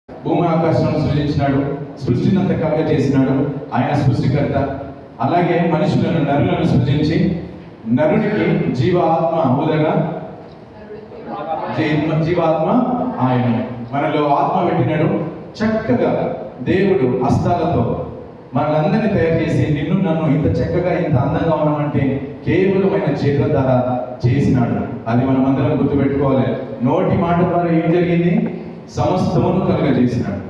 భూమి ఆకాశం సృజించినాడు, సృష్టినంత కలగ చేసినాడు. ఆయన సృష్టికర్త. అలాగే మనుషులను, నరులను సృజించి నరునికి జీవాత్మ ఊదగా జీవాత్మ ఆయన మనలో ఆత్మ పెట్టినాడు. చక్కగా దేవుడు హస్తాలతో మనల్ని తయారు చేసి నిన్ను నన్ను ఇంత చక్కగా ఇంత అందంగా ఉన్నామంటే కేవలమైన చేతుల ద్వారా చేసినాడు. అది మనం అందరం గుర్తుపెట్టుకోవాలి. నోటి మాట ద్వారా ఏం జరిగింది? సమస్తమును కలుగజేసినాడు.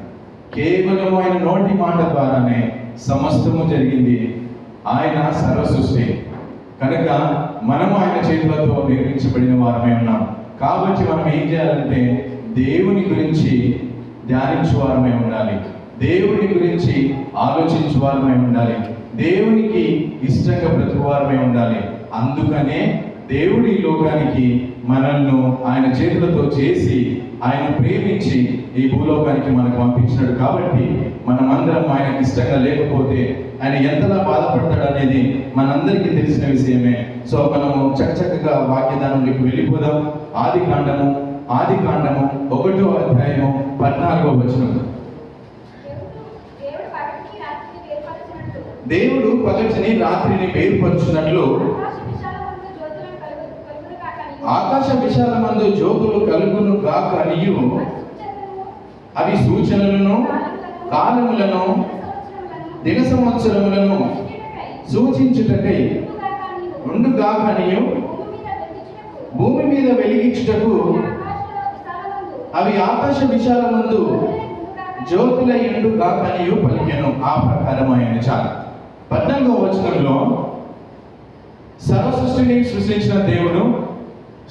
కేవలం ఆయన నోటి మాట ద్వారానే సమస్తము జరిగింది. ఆయన సర్వసృష్టి కనుక మనము ఆయన చేతులతో నిర్మించబడిన వారమే ఉన్నాం. కాబట్టి మనం ఏం చేయాలంటే దేవుని గురించి ధ్యానించు వారమై ఉండాలి, దేవుని గురించి ఆలోచించు వారమై ఉండాలి, దేవునికి ఇష్టంగా బ్రతుకువారమై ఉండాలి. అందుకనే దేవుడి లోకానికి మనల్ని ఆయన చేతులతో చేసి ఆయన ప్రేమించి ఈ భూలోకానికి మనకు పంపించినాడు. కాబట్టి మనమందరం ఆయనకి ఇష్టంగా లేకపోతే ఆయన ఎంతలా బాధపడతాడు అనేది మనందరికీ తెలిసిన విషయమే. సో మనము చక్కగా వాక్యదానంలోకి వెళ్ళిపోదాం. ఆది కాండము 1వ అధ్యాయము 14వ వచనం. దేవుడు పగటిని రాత్రిని వేరుపరుచున్నట్లు ఆకాశ విశాలమందు జ్యోతులు కలుగును గాక అనియు అవి సూచనలను, కాలములను, దిన సంవత్సరములను సూచించుటకై ఉండుగాక అనియు భూమి మీద వెలిగించుటకు అవి ఆకాశ విశాలమందు జ్యోతుల ఎండు గాక అనియు పలికెను. ఆ ప్రకారమైన చాలు. 14వ వచనంలో సర్వసృష్టిని సృష్టించిన దేవుడు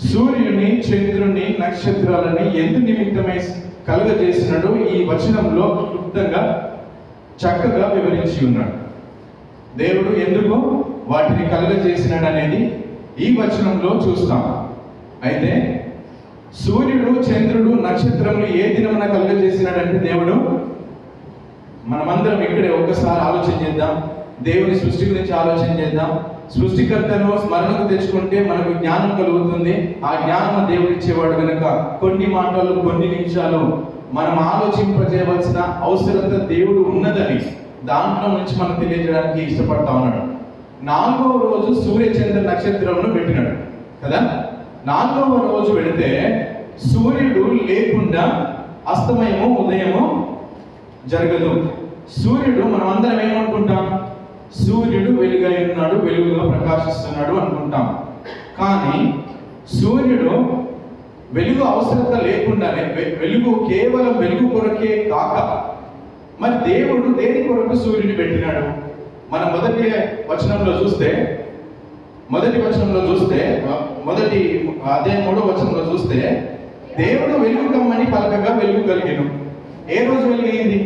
సూర్యుని, చంద్రుని, నక్షత్రాలని ఎందు నిమిత్తమై కలుగజేసినాడు ఈ వచనంలో క్లుప్తంగా చక్కగా వివరించి ఉన్నాడు. దేవుడు ఎందుకు వాటిని కలుగజేసినాడు అనేది ఈ వచనంలో చూస్తాం. అయితే సూర్యుడు, చంద్రుడు, నక్షత్రములు ఏ దినమున కలుగజేసినాడంటే దేవుడు, మనమందరం ఇక్కడే ఒక్కసారి ఆలోచన చేద్దాం. దేవుని సృష్టి గురించి ఆలోచన చేద్దాం. సృష్టికర్తను స్మరణకు తెచ్చుకుంటే మనకు జ్ఞానం కలుగుతుంది. ఆ జ్ఞానం దేవుడు ఇచ్చేవాడు కనుక కొన్ని మాటలు, కొన్ని నిమిషాలు మనం ఆలోచింపజేయవలసిన అవసరత దేవుడు ఉన్నదని దాంట్లో నుంచి మనం తెలియజేయడానికి ఇష్టపడతా ఉన్నాడు. 4వ రోజు సూర్య, చంద్ర, నక్షత్రమును పెట్టినాడు కదా. 4వ రోజు పెడితే సూర్యుడు లేకుండా అస్తమయము, ఉదయము జరగదు. సూర్యుడు, మనం అందరం ఏమనుకుంటాం? సూర్యుడు వెలుగై ఉన్నాడు, వెలుగుగా ప్రకాశిస్తున్నాడు అనుకుంటాం. కానీ సూర్యుడు వెలుగు అవసరత లేకుండానే, వెలుగు కేవలం వెలుగు కొరకే కాక మరి దేవుడు దేని కొరకు సూర్యుని పెట్టినాడు? మన మొదటి వచనంలో చూస్తే అదే 3వ వచనంలో చూస్తే దేవుడు వెలుగు కమ్మని పలకగా వెలుగు కలిగెను. ఏ రోజు వెలుగైంది?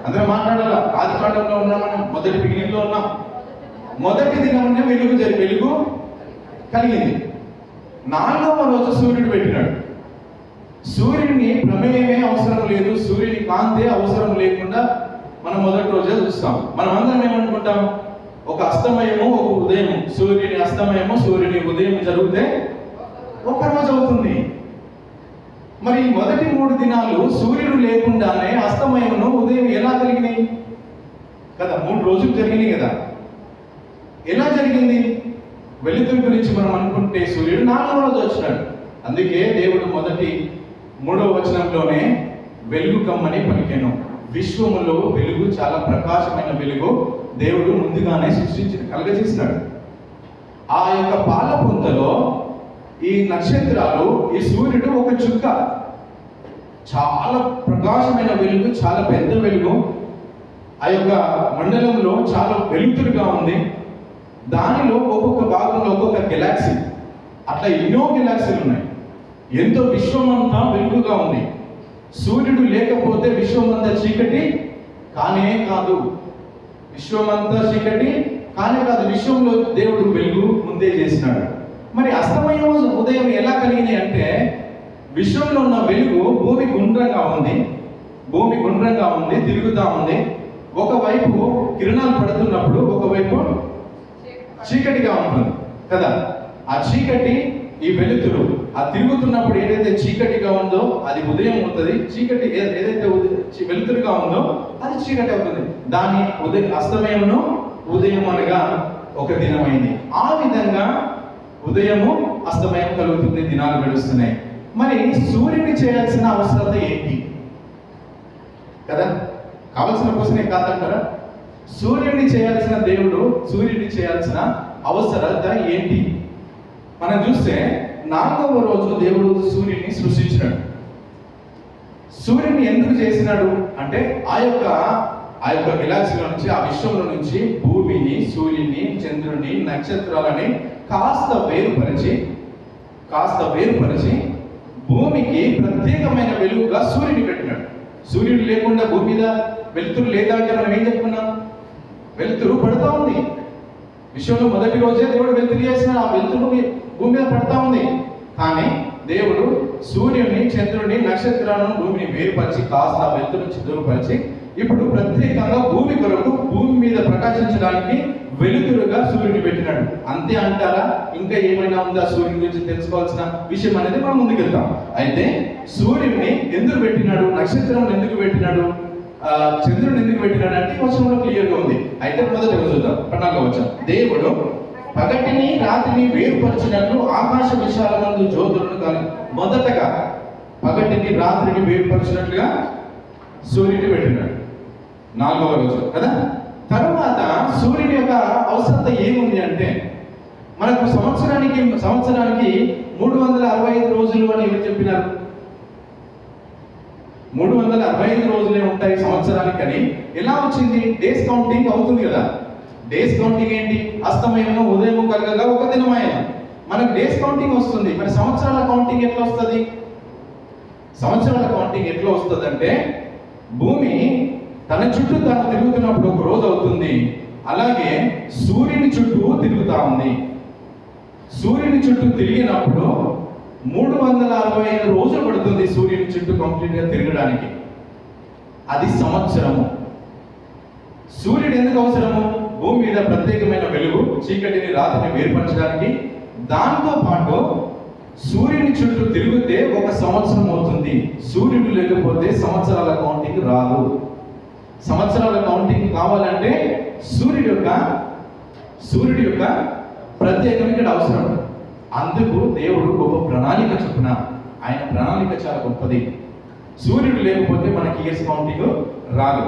అందరూ మాట్లాడాలా? ఆది కాండంలో ఉన్నాం, మనం మొదటి బిగినింగ్లో ఉన్నాం. మొదటి దినమునే వెలుగు కలిగింది. 4వ రోజు సూర్యుడు పెట్టినాడు. సూర్యుడిని ప్రమేయమే అవసరం లేదు, సూర్యుని కాంతే అవసరం లేకుండా మనం మొదటి రోజే చూస్తాం. మనం అందరం ఏమనుకుంటాం? ఒక అస్తమయము, ఒక ఉదయం, సూర్యుని అస్తమయము, సూర్యుని ఉదయం జరిగితే ఒక రోజు అవుతుంది. మరి మొదటి 3 దినాలు సూర్యుడు లేకుండానే అస్తమయమును, ఉదయం ఎలా జరిగినాయి కదా? 3 రోజులు జరిగినాయి కదా. ఎలా జరిగింది? వెలుతురు గురించి మనం అనుకుంటే సూర్యుడు 4వ రోజు వచ్చినాడు. అందుకే దేవుడు మొదటి 3వ వచనంలోనే వెలుగు కమ్మని పలికెను. విశ్వములో వెలుగు, చాలా ప్రకాశమైన వెలుగు దేవుడు ముందుగానే కలుగజేసినాడు. ఆ యొక్క పాల పుంతలో ఈ నక్షత్రాలు, ఈ సూర్యుడు ఒక చుక్క, చాలా ప్రకాశమైన వెలుగు, చాలా పెద్ద వెలుగు. ఆ యొక్క మండలంలో చాలా వెలుతురుగా ఉంది. దానిలో ఒక్కొక్క భాగంలో ఒక్కొక్క గెలాక్సీ, అట్లా ఎన్నో గెలాక్సీలు ఉన్నాయి. ఎంతో విశ్వమంతా వెలుగుగా ఉంది. సూర్యుడు లేకపోతే విశ్వమంతా చీకటి కానే కాదు. విశ్వంలో దేవుడు వెలుగు ముందే చేసినాడు. మరి అస్తమయం, ఉదయం ఎలా కలిగినాయి అంటే విశ్వంలో ఉన్న వెలుగు భూమి గుండ్రంగా ఉంది, తిరుగుతూ ఉంది. ఒకవైపు కిరణాలు పడుతున్నప్పుడు ఒకవైపు చీకటిగా ఉంటుంది కదా. ఆ చీకటి, ఈ వెలుతురు ఆ తిరుగుతున్నప్పుడు ఏదైతే చీకటిగా ఉందో అది ఉదయం అవుతుంది. చీకటి ఏదైతే వెలుతురుగా ఉందో అది చీకటి అవుతుంది. దాని అస్తమయమును ఉదయం అనగా ఒక దినమైంది. ఆ విధంగా ఉదయము అస్తమయం కలుగుతుంది, దినాలు గడుస్తున్నాయి. మరి సూర్యుని చేయాల్సిన అవసరత ఏంటి కదా? కావలసిన కోసమే కాదంటారా? సూర్యుడిని చేయాల్సిన దేవుడు, సూర్యుడిని చేయాల్సిన అవసరత ఏంటి? మనం చూస్తే 4వ రోజు దేవుడు సూర్యుడిని సృష్టించినాడు. సూర్యుడిని ఎందుకు చేసినాడు అంటే ఆ యొక్క గెలాక్సీలో నుంచి, ఆ విశ్వంలో నుంచి భూమిని, సూర్యుని, చంద్రుని, నక్షత్రాలని కాస్త వేరుపరిచి భూమికి ప్రత్యేకమైన వెలుగుగా సూర్యుని పెట్టినాడు. సూర్యుడు లేకుండా భూమి మీద వెలుతురు లేదా అంటే మనం ఏం చెప్పుకున్నాం? వెలుతురు పడుతూ ఉంది. విశ్వంలో మొదటి రోజే దేవుడు వెలుతురు చేసినాడు, ఆ వెలుతురు భూమి మీద పడతా ఉంది. కానీ దేవుడు సూర్యుని, చంద్రుని, నక్షత్రాలను, భూమిని వేరుపరిచి కాస్త వెలుతురు నుంచి దూరపరిచి ఇప్పుడు ప్రత్యేకంగా భూమి కొరకు, భూమి మీద ప్రకాశించడానికి వెలుతురుగా సూర్యుని పెట్టినాడు. అంతే అంటారా? ఇంకా ఏమైనా ఉందా సూర్యుని గురించి తెలుసుకోవాల్సిన విషయం అనేది మనం ముందుకెళ్తాం. అయితే సూర్యుడిని ఎందుకు పెట్టినాడు, నక్షత్రం ఎందుకు పెట్టినాడు, చంద్రుని ఎందుకు పెట్టినాడు అంటే వచనంలో క్లియర్గా ఉంది. అయితే మొదట చూద్దాం, 14వ వచనం. దేవుడు పగటిని రాత్రిని వేరుపరిచినట్లు ఆకాశ విశాలమందు జ్యోతులను కానీ, మొదటగా పగటిని రాత్రిని వేరుపరిచినట్లుగా సూర్యుడిని పెట్టినాడు 4వ రోజు కదా. తరువాత సూర్యుడి యొక్క అవసరత ఏముంది అంటే, మనకు సంవత్సరానికి 365 రోజులు అని ఎవరు చెప్పినారు? 365 రోజులే ఉంటాయి సంవత్సరానికి అని ఎలా వచ్చింది? డేస్ కౌంటింగ్ అవుతుంది కదా. డేస్ కౌంటింగ్ ఏంటి? అస్తమయము ఉదయము కలగగా ఒక దినమైన మనకు డేస్ కౌంటింగ్ వస్తుంది. మరి సంవత్సరాల కౌంటింగ్ ఎట్లా వస్తుంది? సంవత్సరాల కౌంటింగ్ ఎట్లా వస్తుంది అంటే, భూమి తన చుట్టూ తాను తిరుగుతున్నప్పుడు ఒక రోజు అవుతుంది. అలాగే సూర్యుని చుట్టూ తిరుగుతా ఉంది. సూర్యుని చుట్టూ తిరిగినప్పుడు 365 రోజులు పడుతుంది సూర్యుని చుట్టూ కంప్లీట్ గా తిరగడానికి. అది సంవత్సరము. సూర్యుడు ఎందుకు అవసరము? భూమి మీద ప్రత్యేకమైన వెలుగు, చీకటిని రాత్రిని వేరుపరచడానికి. దాంతో పాటు సూర్యుని చుట్టూ తిరిగితే ఒక సంవత్సరం అవుతుంది. సూర్యుడు లేకపోతే సంవత్సరాల కౌంటింగ్ రాదు. సంవత్సరాల కౌంటింగ్ కావాలంటే సూర్యుడి యొక్క ప్రత్యేకం ఇక్కడ అవసరం. అందుకు దేవుడు గొప్ప ప్రణాళిక చొప్పున, ఆయన ప్రణాళిక చాలా గొప్పది. సూర్యుడు లేకపోతే మనకి ఇయర్స్ కౌంటింగ్ రాదు.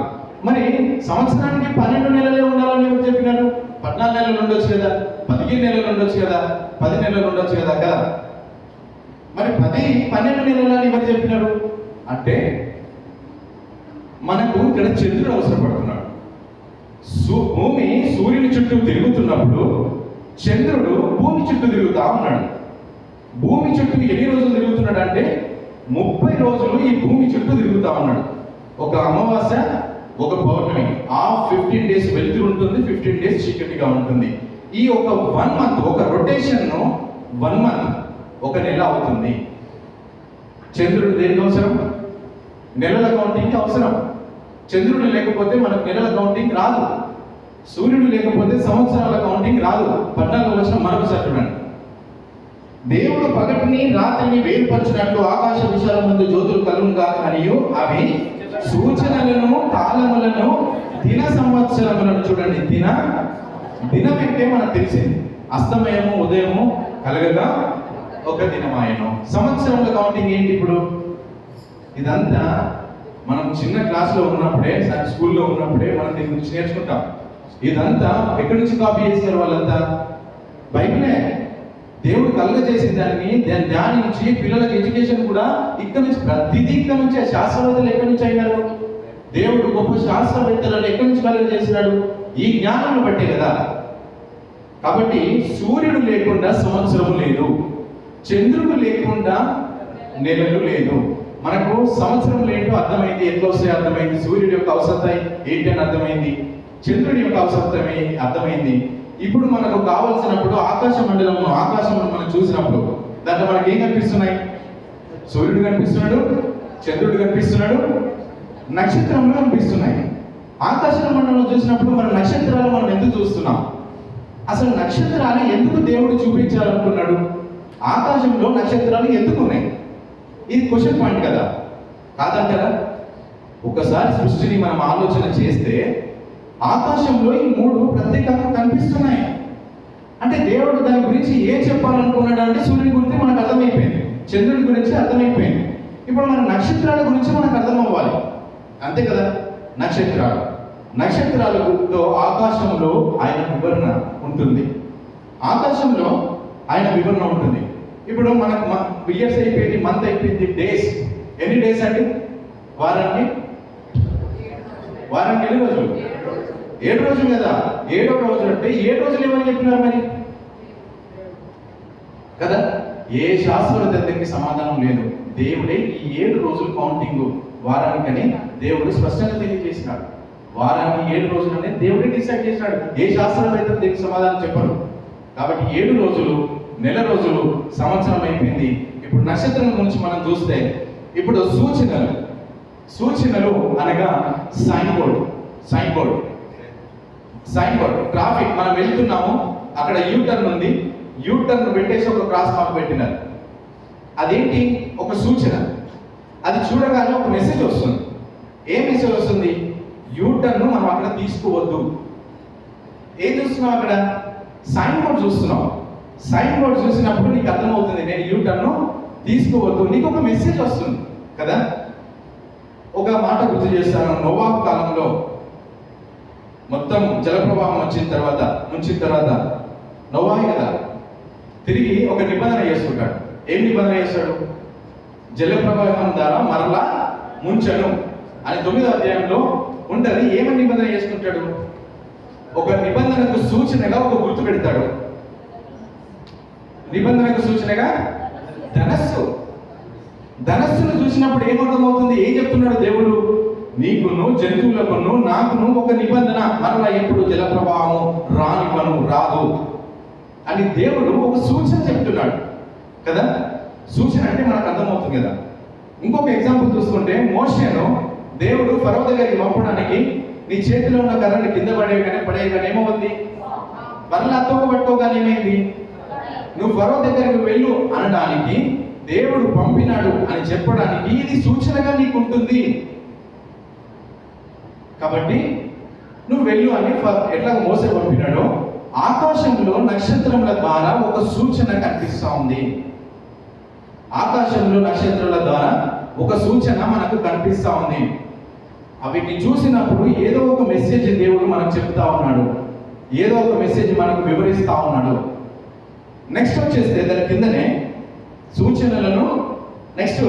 మరి సంవత్సరానికి 12 నెలలే ఉండాలని ఎవరు చెప్పినారు? 14 నెలలు ఉండొచ్చు కదా, 15 నెలలు ఉండొచ్చు కదా, 10 నెలలు ఉండొచ్చు కదా. మరి 12 నెలలని ఎవరు చెప్పినారు అంటే, మనకు ఇక్కడ చంద్రుడు అవసరపడుతున్నాడు. భూమి సూర్యుని చుట్టూ తిరుగుతున్నప్పుడు చంద్రుడు భూమి చుట్టూ తిరుగుతా ఉన్నాడు. భూమి చుట్టూ ఎన్ని రోజులు తిరుగుతున్నాడు అంటే 30 రోజులు ఈ భూమి చుట్టూ తిరుగుతా ఉన్నాడు. ఒక అమావాస్య, ఒక పౌర్ణమి, ఆ 15 డేస్ వెలుతురు ఉంటుంది, 15 డేస్ చీకటిగా ఉంటుంది. ఈ ఒక 1 మంత్, ఒక రొటేషన్ 1 మంత్, ఒక నెల అవుతుంది. చంద్రుడు దేనికి అవసరం? నెలల కౌంటింగ్ అవసరం. చంద్రుడు లేకపోతే మనకు నెలల కౌంటింగ్ రాదు. సూర్యుడు లేకపోతే సంవత్సరాల కౌంటింగ్ రాదు. 14వ వచనం మరొకసారి చూడండి. దేవుడు పగటిని రాత్రిని వేరుపరిచినట్లు ఆకాశ విశాల ముందు జ్యోతులు కలుగుగా మరియు అవి సూచనలను, కాలములను, దిన సంవత్సరములను. చూడండి, దినం అంటే మనకు తెలిసింది. అస్తమయము ఉదయము కలగగా ఒక దినమాయను. సంవత్సరంలో కౌంటింగ్ ఏంటి? ఇప్పుడు ఇదంతా మనం చిన్న క్లాస్లో ఉన్నప్పుడే, స్కూల్లో ఉన్నప్పుడే మనం దీని గురించి నేర్చుకుంటాం. ఇదంతా ఎక్కడి నుంచి కాపీ చేస్తారు వాళ్ళంతా? బైబిలే. దేవుడు కలుగజేసిన దాన్ని ధ్యానించి పిల్లలకి ఎడ్యుకేషన్ కూడా ఇక్కడ నుంచి, ప్రతిదీ ఇక్కడ నుంచే. శాస్త్రవేత్తలు ఎక్కడి నుంచి అయినారు? దేవుడు గొప్ప శాస్త్రవేత్తలను ఎక్కడి నుంచి కలుగజేసినాడు? ఈ జ్ఞానాన్ని బట్టే కదా. కాబట్టి సూర్యుడు లేకుండా సంవత్సరము లేదు, చంద్రుడు లేకుండా నెలలు లేదు. మనకు సంవత్సరం ఏంటో అర్థమైంది, ఎట్లా వస్తే అర్థమైంది. సూర్యుడి యొక్క అవసరత ఏంటి అని అర్థమైంది, చంద్రుడి యొక్క అవసరత అర్థమైంది. ఇప్పుడు మనకు కావలసినప్పుడు ఆకాశం మనం చూసినప్పుడు దాంట్లో మనకి ఏం కనిపిస్తున్నాయి? సూర్యుడు కనిపిస్తున్నాడు, చంద్రుడు కనిపిస్తున్నాడు, నక్షత్రములు కనిపిస్తున్నాయి. ఆకాశ మండలంలో చూసినప్పుడు మన నక్షత్రాలు మనం ఎందుకు చూస్తున్నాం? అసలు నక్షత్రాలు ఎందుకు దేవుడు చూపించాలనుకున్నాడు? ఆకాశంలో నక్షత్రాలు ఎందుకు ఉన్నాయి? ఇది క్వశ్చన్ పాయింట్ కదా, కాదంటారా? ఒకసారి సృష్టిని మనం ఆలోచన చేస్తే ఆకాశంలో ఈ 3 ప్రత్యేకంగా కనిపిస్తున్నాయి. అంటే దేవుడు దాని గురించి ఏం చెప్పాలనుకున్నాడు అంటే సూర్యుని గురించి మనకు అర్థమైపోయింది, చంద్రుడి గురించి అర్థమైపోయింది. ఇప్పుడు మన నక్షత్రాల గురించి మనకు అర్థం అవ్వాలి, అంతే కదా. నక్షత్రాలతో ఆకాశంలో ఆయన వివరణ ఉంటుంది. ఆకాశంలో ఆయన వివరణ ఉంటుంది. ఇప్పుడు మనకు ఇయర్స్ అయిపోయింది, మంత్ అయిపోయింది, డేస్ ఎన్ని డేస్ అండి? వారానికి ఎన్ని రోజులు? 7 రోజులు కదా. 7వ రోజు అంటే 7 రోజులు ఏమని చెప్పినారు మరి కదా? ఏ శాస్త్రవేత్త దగ్గరికి సమాధానం లేదు. దేవుడే ఈ 7 రోజులు కౌంటింగ్ వారానికని దేవుడు స్పష్టంగా తెలియజేసినాడు. వారానికి 7 రోజులనే దేవుడే డిసైడ్ చేసినాడు. ఏ శాస్త్రవేత్త దీనికి సమాధానం చెప్పరు. కాబట్టి 7 రోజులు, నెల రోజులు, సంవత్సరం అయిపోయింది. ఇప్పుడు నక్షత్రం గురించి మనం చూస్తే, ఇప్పుడు సూచనలు అనగా సైన్ బోర్డ్. ట్రాఫిక్ మనం వెళ్తున్నాము, అక్కడ యూటర్న్ ఉంది, యూటర్న్ పెట్టేసి ఒక క్రాస్ మార్క్ పెట్టినారు. అదేంటి? ఒక సూచన. అది చూడగానే ఒక మెసేజ్ వస్తుంది. ఏ మెసేజ్ వస్తుంది? యూటర్న్ మనం అక్కడ తీసుకోవద్దు. ఏం చూస్తున్నావు అక్కడ? సైన్ బోర్డ్ చూస్తున్నావు. సైన్ బోర్డ్ చూసినప్పుడు నీకు అర్థమవుతుంది నేను యూటర్న్ తీసుకోవద్దు, నీకు ఒక మెసేజ్ వస్తుంది కదా. ఒక మాట గుర్తు చేస్తాను. నోవాహు కాలంలో మొత్తం జలప్రవాహం ముంచిన తర్వాత నోవాహు కదా తిరిగి ఒక నిబంధన చేసుకుంటాడు. ఏం నిబంధన చేస్తాడు? జలప్రవాహం ద్వారా మరలా ముంచను అని 9వ అధ్యాయంలో ఉంటుంది. ఏమని నిబంధన చేసుకుంటాడు? ఒక నిబంధనకు సూచనగా ఒక గుర్తు పెడతాడు. నిబంధనకు సూచనగా ధనస్సును చూసినప్పుడు ఏమర్థమవుతుంది? ఏం చెప్తున్నాడు దేవుడు? నీకును, జంతువులకును, నాకును ఒక నిబంధన, మరలా ఎప్పుడు జలప్రవాహము రాదు అని దేవుడు ఒక సూచన చెప్తున్నాడు కదా. సూచన అంటే మనకు అర్థమవుతుంది కదా. ఇంకొక ఎగ్జాంపుల్ చూసుకుంటే, మోషేను దేవుడు ఫరో దగ్గరికి పంపడానికి నీ చేతిలో ఉన్న కర్రని కింద పడేయగానే ఏమవుంది? మరలా తోకబట్టుకోగానే ఏమైంది? నువ్వు ఫరో దగ్గరికి వెళ్ళు అనడానికి, దేవుడు పంపినాడు అని చెప్పడానికి ఇది సూచనగా నీకు ఉంటుంది. కాబట్టి నువ్వు వెళ్ళు అని ఎట్లా మోసే పంపినాడో, ఆకాశంలో నక్షత్రముల ద్వారా ఒక సూచన కనిపిస్తూ ఉంది. ఆకాశంలో నక్షత్రాల ద్వారా ఒక సూచన మనకు కనిపిస్తూ ఉంది. వీటిని చూసినప్పుడు ఏదో ఒక మెసేజ్ దేవుడు మనకు చెప్తా ఉన్నాడు, ఏదో ఒక మెసేజ్ మనకు వివరిస్తా ఉన్నాడు. నెక్స్ట్ వచ్చేస్తే దాని కిందనే సూచనలను, నెక్స్ట్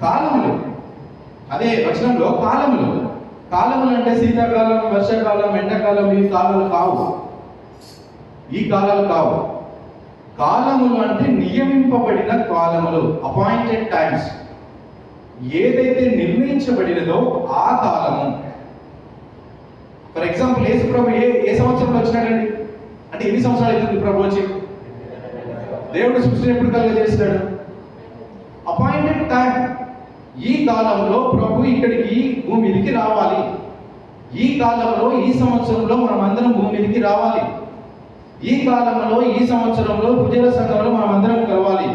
కాలములు. అదే వచనంలో కాలములు అంటే శీతాకాలం, వర్షాకాలం, ఎండాకాలం, ఈ కాలాలు కావు. కాలములు అంటే నియమింపబడిన కాలములు, అపాయింటెడ్ టైమ్స్. ఏదైతే నిర్ణయించబడినదో ఆ కాలము. ఫర్ ఎగ్జాంపుల్, యేసు ప్రభు ఏ సంవత్సరంలో వచ్చినాడండి? అంటే ఎన్ని సంవత్సరాలు అవుతుంది ప్రభు వచ్చి? దేవుడు సృష్టిని ఎప్పుడు కలుగజేస్తాడు? Appointed time. ఈ కాలంలో ప్రభు ఇక్కడికి భూమి మీదకి రావాలి. ఈ కాలంలో, ఈ సంవత్సరంలో మనం అందరం భూమి మీదకి రావాలి. ఈ కాలంలో, ఈ సంవత్సరంలో భుజల సంఘంలో మనం అందరం కలవాలి.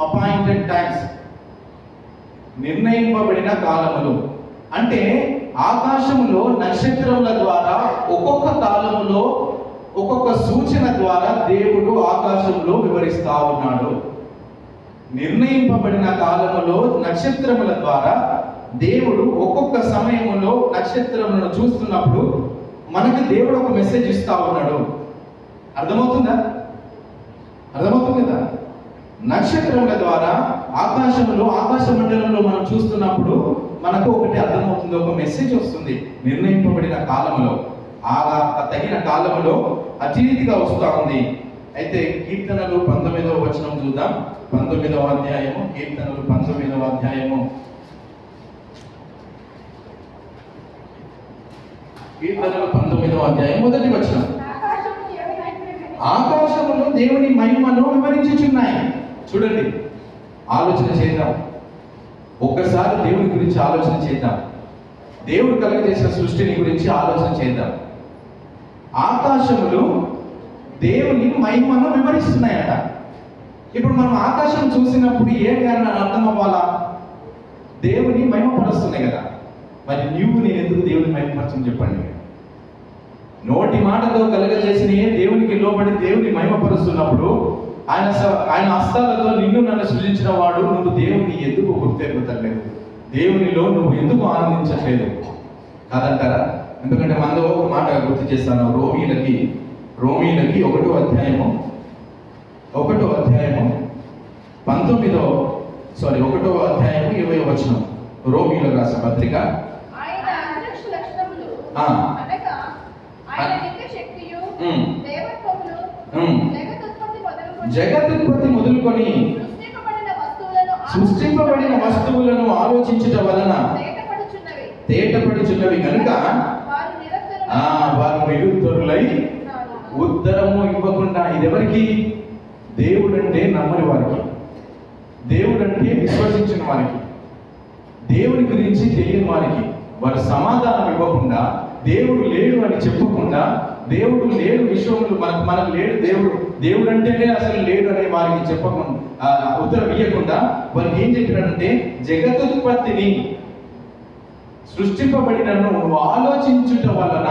అపాయింటెడ్ టైమ్స్, నిర్ణయింపబడిన కాలములు. అంటే ఆకాశంలో నక్షత్రముల ద్వారా ఒక్కొక్క కాలములో ఒక్కొక్క సూచన ద్వారా దేవుడు ఆకాశంలో వివరిస్తా ఉన్నాడు. నిర్ణయింపబడిన కాలములో నక్షత్రముల ద్వారా దేవుడు ఒక్కొక్క సమయంలో నక్షత్రములను చూస్తున్నప్పుడు మనకి దేవుడు ఒక మెసేజ్ ఇస్తా ఉన్నాడు. అర్థమవుతుంది కదా. నక్షత్రముల ద్వారా ఆకాశంలో, ఆకాశ మండలంలో మనం చూస్తున్నప్పుడు మనకు ఒకటి అర్థమవుతుంది, ఒక మెసేజ్ వస్తుంది. నిర్ణయింపబడిన కాలంలో, తగిన కాలంలో అతిథిగా వస్తూ ఉంది. అయితే కీర్తనలు 19వ వచనం చూద్దాం. 19వ అధ్యాయము, కీర్తనలు 19వ అధ్యాయము, కీర్తనలు 19వ అధ్యాయం 1వ వచనం. ఆకాశములో దేవుని మహిమను వివరించుచున్నాయి. చూడండి, ఆలోచన చేద్దాం. ఒక్కసారి దేవుని గురించి ఆలోచన చేద్దాం. దేవుడు కలుగజేసిన సృష్టిని గురించి ఆలోచన చేద్దాం. ఆకాశములు దేవుని మహిమను వివరిస్తున్నాయట. ఇప్పుడు మనం ఆకాశం చూసినప్పుడు ఏ కారణం అర్థం అవ్వాలా? దేవుని మహిమపరుస్తున్నాయి కదా. మరి నేను ఎందుకు దేవుని మహిమపరచని చెప్పండి. నోటి మాటతో కలుగజేసిన దేవునికి లోబడి దేవుని మహిమపరుస్తున్నప్పుడు ఆయన హస్తాలతో నన్ను సృజించిన వాడు నువ్వు దేవుని ఎందుకు గుర్తెరుగుతలేదు, దేవునిలో నువ్వు ఎందుకు ఆనందించట్లేదు కాదంటారా? ఎందుకంటే మనలో ఒక మాట గుర్తు చేస్తాను. రోమీలకి 1వ అధ్యాయము 1వ అధ్యాయము 20వ వచనం. రోమీలో రాసిన పత్రిక. జగదుత్పత్తి మొదలుకొని సృష్టింపబడిన వస్తువులను ఆలోచించుట వలన తేటపడుచున్నవి కనుక వారు నిరుత్తరులై ఉత్తరము ఇవ్వకుండా. ఇదెవరికి? దేవుడంటే నమ్మని వారికి, దేవుడంటే విశ్వసించిన వారికి, దేవుని గురించి తెలియని వారికి వారు సమాధానం ఇవ్వకుండా, దేవుడు లేడు అని చెప్పకుండా, దేవుడు లేడు విశ్వములు మనకు లేడు, దేవుడు అంటేనే అసలు లేడు అనే వారికి చెప్పకుండా, ఉత్తరం ఇవ్వకుండా వారికి ఏం చెప్పినాడంటే జగదుత్పత్తిని సృష్టింపబడినను నువ్వు ఆలోచించుట వలన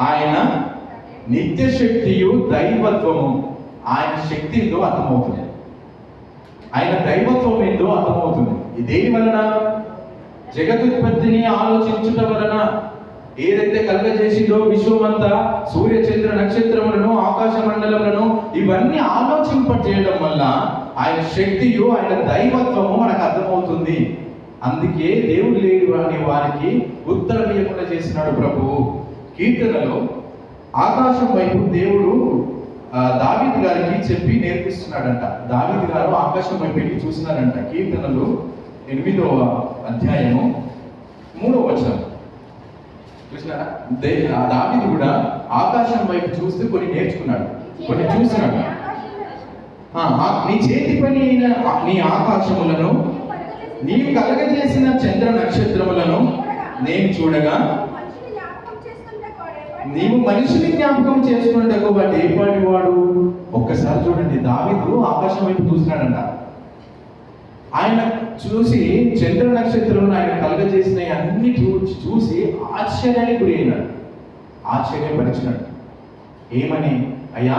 ఆయన నిత్య శక్తియు దైవత్వము, ఆయన శక్తి ఏందో అర్థమవుతుంది, ఆయన దైవత్వం ఏందో అర్థమవుతుంది. దేని వలన? జగదుత్పత్తిని ఆలోచించుట వలన. ఏదైతే కలుగజేసిందో విశ్వమంతా, సూర్య చంద్ర నక్షత్రములను, ఆకాశ మండలములను ఇవన్నీ ఆలోచింపజేయడం వల్ల ఆయన శక్తియు ఆయన దైవత్వము మనకు అర్థమవుతుంది. అందుకే దేవుడు లేడు అనే వారికి ఉత్తరం ఇవ్వకుండా చేసినాడు ప్రభువు. కీర్తనలో ఆకాశం వైపు దేవుడు దావీదు గారికి చెప్పి నేర్పిస్తున్నాడంట. దావీదు గారు ఆకాశం వైపు వెళ్ళి చూసినారంట. కీర్తనలు 8వ అధ్యాయము 3వ వచనం చూసినారా? దావీదు కూడా ఆకాశం వైపు చూస్తే కొన్ని నేర్చుకున్నాడు, కొన్ని చూసినాడు. నీ చేతి పని అయిన నీ ఆకాశములను, నీవు కలగజేసిన చంద్ర నక్షత్రములను నేను చూడగా, నీవు మనిషిని జ్ఞాపకం చేసుకున్నట్టు వాటి ఏపాటి వాడు. ఒక్కసారి చూడండి, దావీదు ఆకాశం వైపు చూసినాడంట. ఆయన చూసి చంద్ర నక్షత్రాలను ఆయన కలగజేసిన అన్ని చూసి ఆశ్చర్యానికి గురి అయినాడు, ఆశ్చర్యపరిచినాడు. ఏమని? అయ్యా,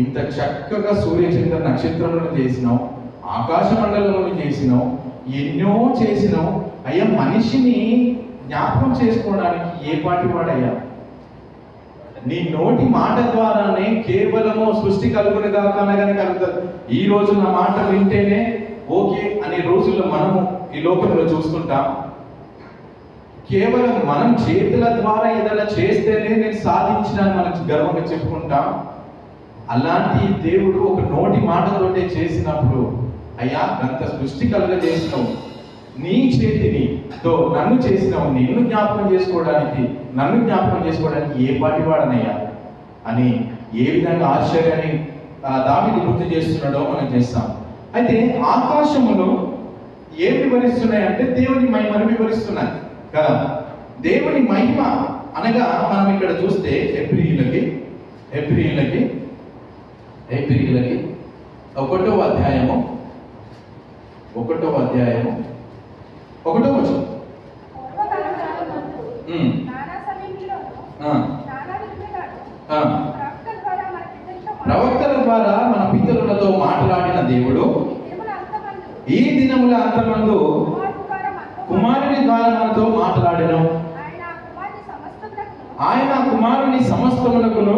ఇంత చక్కగా సూర్య చంద్ర నక్షత్రములను చేసినావు, ఆకాశ మండలములను చేసినావు, ఎన్నో చేసినావు. అయ్యా, మనిషిని జ్ఞాపకం చేసుకోవడానికి ఏ పాటి వాడయ్యా? నీ నోటి మాట ద్వారానే కేవలము సృష్టి కలుగునుగా అనగానే కలుగుతుంది. ఈ రోజు నా మాట వింటేనే ఓకే అనే రోజుల్లో మనము ఈ లోకంలో చూస్తుంటాం. కేవలం మనం చేతుల ద్వారా ఏదైనా చేస్తేనే నేను సాధించినాను మనం గర్వంగా చెప్పుకుంటాం. అలాంటి దేవుడు ఒక నోటి మాటతోటే చేసినప్పుడు, అయ్యా అంత సృష్టి కలుగజేసినావు, నీ చేతినితో నన్ను చేసినావు, నన్ను జ్ఞాపకం చేసుకోవడానికి ఏ పాటి వాడనయ్యా అని ఏ విధంగా ఆశ్చర్యాన్ని దావీదు గుర్తు చేస్తున్నాడో మనం చేస్తాం. అయితే ఆకాశములు ఏం వివరిస్తున్నాయంటే దేవుని మహిమను వివరిస్తున్నాయి కదా. దేవుని మహిమ అనగా మనం ఇక్కడ చూస్తే ఎబ్రీయులకి 1వ అధ్యాయము 1వ వచనం. ప్రవక్తల ద్వారా మన పితరులతో మాట్లాడిన దేవుడు ఈ దినముల అంతమందు కుమారుని ద్వారా మనతో మాట్లాడెను. ఆయన కుమారుని సమస్తమునకును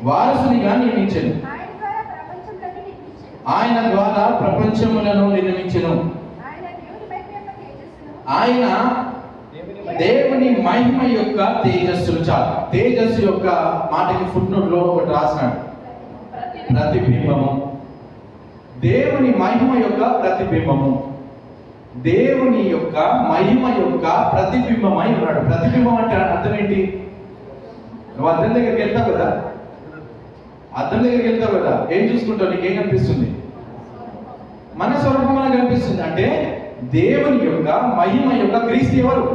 వారసునిగా నియమించెను. ఆయన ద్వారా ప్రపంచములను నిర్మించెను. ఆయన దేవుని మహిమ యొక్క తేజస్సులు. తేజస్సు యొక్క మాటకి ఫుట్నోట్లో ఒకటి రాసినాడు, ప్రతిబింబము. దేవుని మహిమ యొక్క ప్రతిబింబము, దేవుని యొక్క మహిమ యొక్క ప్రతిబింబమై ఉన్నాడు. ప్రతిబింబం అంటే అర్థం ఏంటి? నువ్వు అద్దం దగ్గరికి వెళ్తావు కదా, ఏం చూసుకుంటావు? నీకేం కనిపిస్తుంది? మన స్వరూపం కనిపిస్తుంది. అంటే దేవుని యొక్క మహిమ యొక్క క్రీస్తు ఎవరు?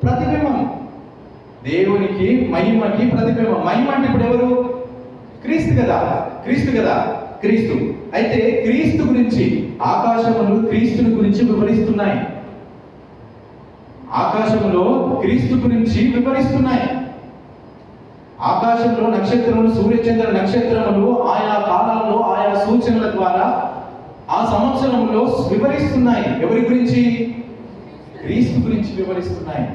ప్రతిబింబం. దేవునికి మహిమకి ప్రతిబింబం. మహిమ అంటే ఇప్పుడు ఎవరు? క్రీస్తు కదా. క్రీస్తు. అయితే క్రీస్తు గురించి ఆకాశములు క్రీస్తుని గురించి వివరిస్తున్నాయి. ఆకాశంలో క్రీస్తు గురించి వివరిస్తున్నాయి. ఆకాశంలో నక్షత్రములు, సూర్యచంద్ర నక్షత్రములు ఆయా కాలాల్లో ఆయా సూచనల ద్వారా ఆ సంవత్సరంలో వివరిస్తున్నాయి. ఎవరి గురించి? క్రీస్తు గురించి వివరిస్తున్నాయి.